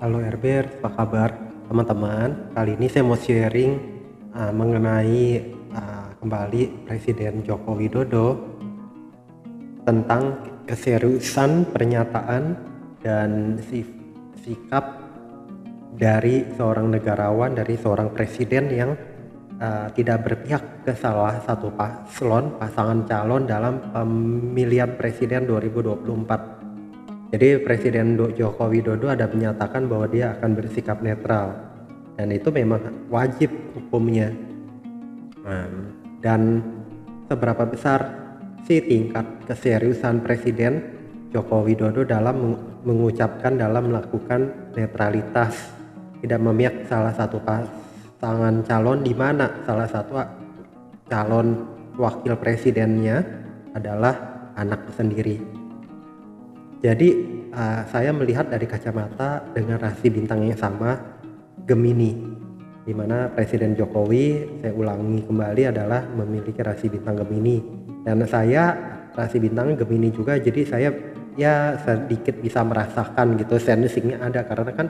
Halo Herbert, apa kabar teman-teman? Kali ini saya mau sharing mengenai kembali Presiden Joko Widodo tentang keseriusan pernyataan dan sikap dari seorang negarawan, dari seorang presiden yang tidak berpihak ke salah satu pasangan calon dalam pemilihan presiden 2024. Jadi Presiden Joko Widodo ada menyatakan bahwa dia akan bersikap netral dan itu memang wajib hukumnya. Dan seberapa besar sih tingkat keseriusan Presiden Joko Widodo dalam mengucapkan, dalam melakukan netralitas, tidak memihak salah satu pasangan calon, di mana salah satu calon wakil presidennya adalah anak sendiri. Jadi saya melihat dari kacamata dengan rasi bintang yang sama, Gemini, di mana Presiden Jokowi, saya ulangi kembali, adalah memiliki rasi bintang Gemini, dan saya rasi bintang Gemini juga. Jadi saya ya sedikit bisa merasakan gitu, sensingnya ada, karena kan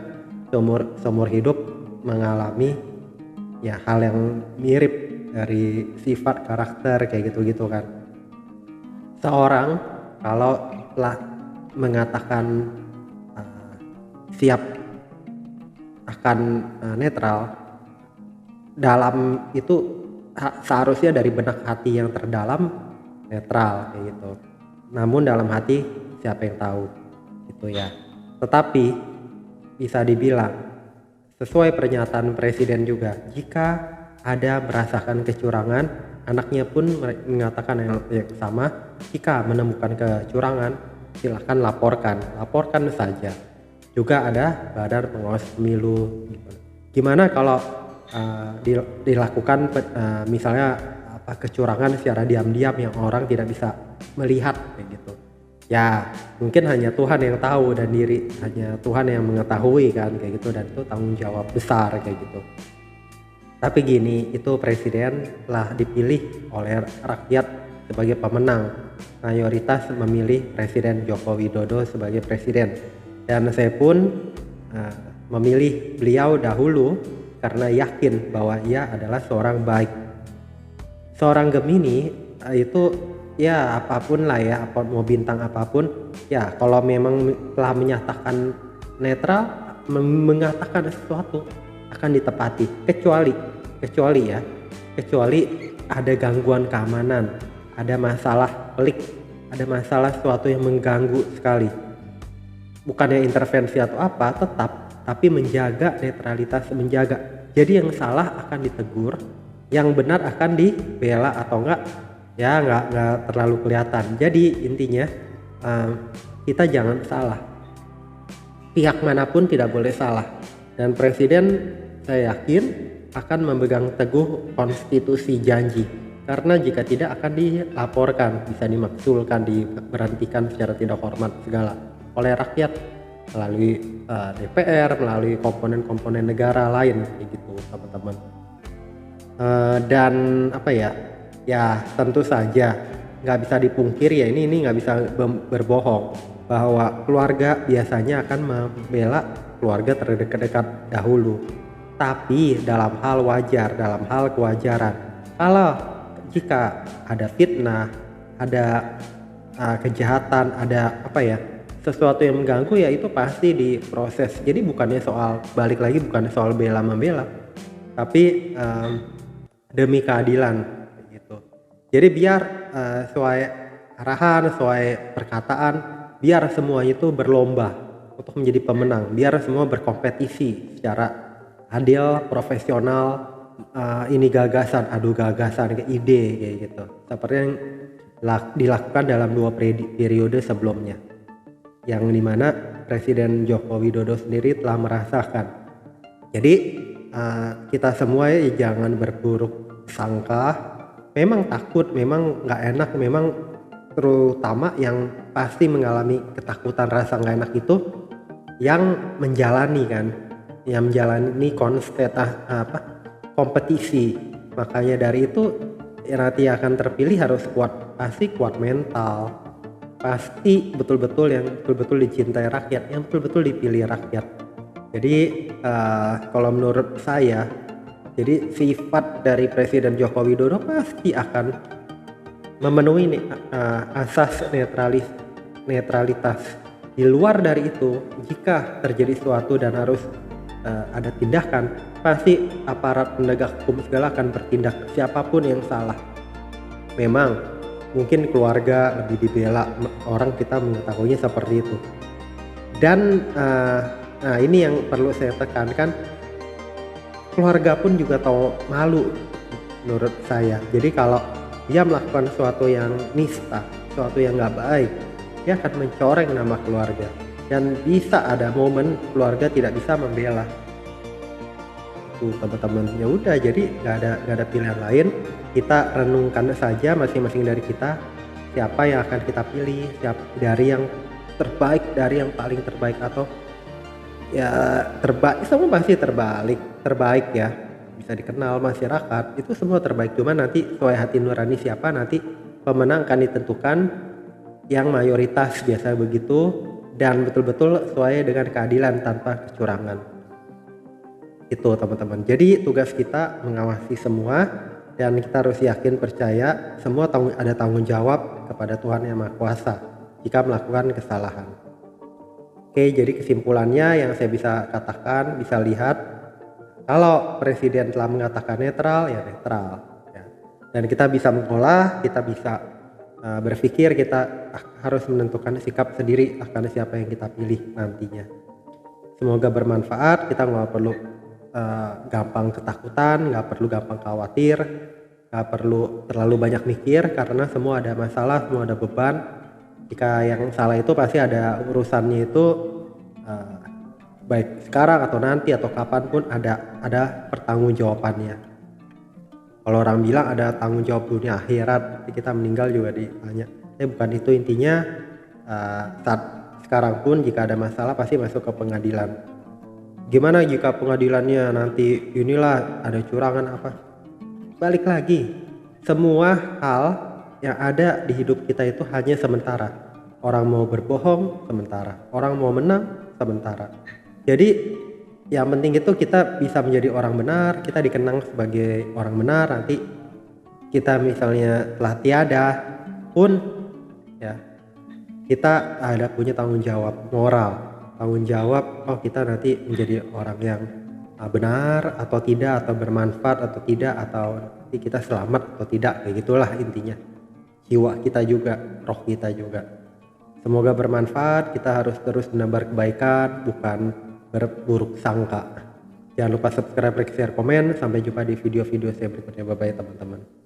seumur hidup mengalami ya hal yang mirip dari sifat karakter kayak gitu kan. Seorang kalau mengatakan siap akan netral, dalam itu seharusnya dari benak hati yang terdalam netral kayak gitu. Namun dalam hati siapa yang tahu gitu ya. Tetapi bisa dibilang sesuai pernyataan presiden juga, jika ada merasakan kecurangan, anaknya pun mengatakan yang sama, jika menemukan kecurangan silahkan laporkan saja. Juga ada badan pengawas pemilu. Gimana kalau dilakukan misalnya kecurangan secara diam-diam yang orang tidak bisa melihat kayak gitu. Ya mungkin hanya Tuhan yang tahu, dan hanya Tuhan yang mengetahui kan kayak gitu, dan itu tanggung jawab besar kayak gitu. Tapi gini, itu presiden telah dipilih oleh rakyat sebagai pemenang. Mayoritas memilih Presiden Joko Widodo sebagai presiden, dan saya pun memilih beliau dahulu karena yakin bahwa ia adalah seorang baik. Seorang Gemini itu ya apapun lah ya, mau bintang apapun ya, kalau memang telah menyatakan netral, mengatakan sesuatu akan ditepati, kecuali ada gangguan keamanan, ada masalah pelik, ada masalah sesuatu yang mengganggu sekali. Bukannya intervensi atau apa, tapi menjaga netralitas, menjaga. Jadi yang salah akan ditegur, yang benar akan dibela atau enggak ya enggak terlalu kelihatan. Jadi intinya kita jangan salah. Pihak manapun tidak boleh salah. Dan presiden saya yakin akan memegang teguh konstitusi janji. Karena jika tidak akan dilaporkan, bisa dimaksulkan, diberhentikan secara tidak hormat segala oleh rakyat melalui DPR, melalui komponen-komponen negara lain kayak gitu teman-teman. Dan apa ya tentu saja nggak bisa dipungkiri ya, ini nggak bisa berbohong bahwa keluarga biasanya akan membela keluarga terdekat dahulu. Tapi dalam hal wajar, dalam hal kewajaran, kalau jika ada fitnah, ada kejahatan, ada sesuatu yang mengganggu, ya itu pasti diproses. Jadi bukannya balik lagi bukan soal bela membela, tapi demi keadilan gitu. Jadi biar sesuai arahan, sesuai perkataan, biar semua itu berlomba untuk menjadi pemenang, biar semua berkompetisi secara adil, profesional. Ini gagasan, adu gagasan, ide kayak gitu, seperti yang dilakukan dalam 2 periode sebelumnya, yang dimana Presiden Joko Widodo sendiri telah merasakan. Jadi kita semua jangan berburuk sangka. Memang takut, memang nggak enak, memang terutama yang pasti mengalami ketakutan, rasa nggak enak itu yang menjalani kompetisi. Makanya dari itu nanti akan terpilih harus pasti kuat mental, pasti betul-betul dicintai rakyat, yang betul-betul dipilih rakyat. Jadi kalau menurut saya, jadi sifat dari Presiden Joko Widodo pasti akan memenuhi asas netralitas. Di luar dari itu, jika terjadi sesuatu dan harus ada tindakan, pasti aparat penegak hukum segala akan bertindak, siapapun yang salah. Memang mungkin keluarga lebih dibela, orang kita mengetahuinya seperti itu. Dan nah ini yang perlu saya tekankan, keluarga pun juga tahu malu menurut saya. Jadi kalau dia melakukan sesuatu yang nista, sesuatu yang nggak baik, dia akan mencoreng nama keluarga, dan bisa ada momen keluarga tidak bisa membela itu teman-teman. Ya udah, jadi nggak ada pilihan lain, kita renungkan saja masing-masing dari kita siapa yang akan kita pilih, siapa dari yang terbaik, dari yang paling terbaik, atau ya terbaik, semua pasti terbaik ya, bisa dikenal masyarakat itu semua terbaik. Cuma nanti sesuai hati nurani siapa, nanti pemenang akan ditentukan yang mayoritas, biasa begitu, dan betul-betul sesuai dengan keadilan tanpa kecurangan. Itu teman-teman. Jadi tugas kita mengawasi semua, dan kita harus yakin percaya semua ada tanggung jawab kepada Tuhan Yang Maha Kuasa jika melakukan kesalahan. Oke, jadi kesimpulannya yang saya bisa katakan, bisa lihat, kalau presiden telah mengatakan netral, ya netral. Ya. Dan kita bisa mengolah, kita bisa berpikir, kita harus menentukan sikap sendiri akan siapa yang kita pilih nantinya. Semoga bermanfaat. Kita nggak perlu gampang ketakutan, nggak perlu gampang khawatir, nggak perlu terlalu banyak mikir, karena semua ada masalah, semua ada beban. Jika yang salah itu pasti ada urusannya itu, baik sekarang atau nanti atau kapanpun ada pertanggungjawabannya. Kalau orang bilang ada tanggung jawab dunia akhirat, kita meninggal juga ditanya. Bukan itu intinya. Saat sekarang pun jika ada masalah pasti masuk ke pengadilan. Gimana jika pengadilannya nanti inilah ada curangan apa? Balik lagi, semua hal yang ada di hidup kita itu hanya sementara. Orang mau berbohong sementara, orang mau menang sementara. Jadi yang penting itu kita bisa menjadi orang benar, kita dikenang sebagai orang benar. Nanti kita misalnya telah tiada pun ya, kita ada punya tanggung jawab moral, tanggung jawab, oh kita nanti menjadi orang yang benar atau tidak, atau bermanfaat atau tidak, atau nanti kita selamat atau tidak, kayak gitulah intinya. Jiwa kita juga, roh kita juga. Semoga bermanfaat. Kita harus terus menebar kebaikan, bukan berburuk sangka. Jangan lupa subscribe, like, share, komen. Sampai jumpa di video-video saya berikutnya. Bye bye teman-teman.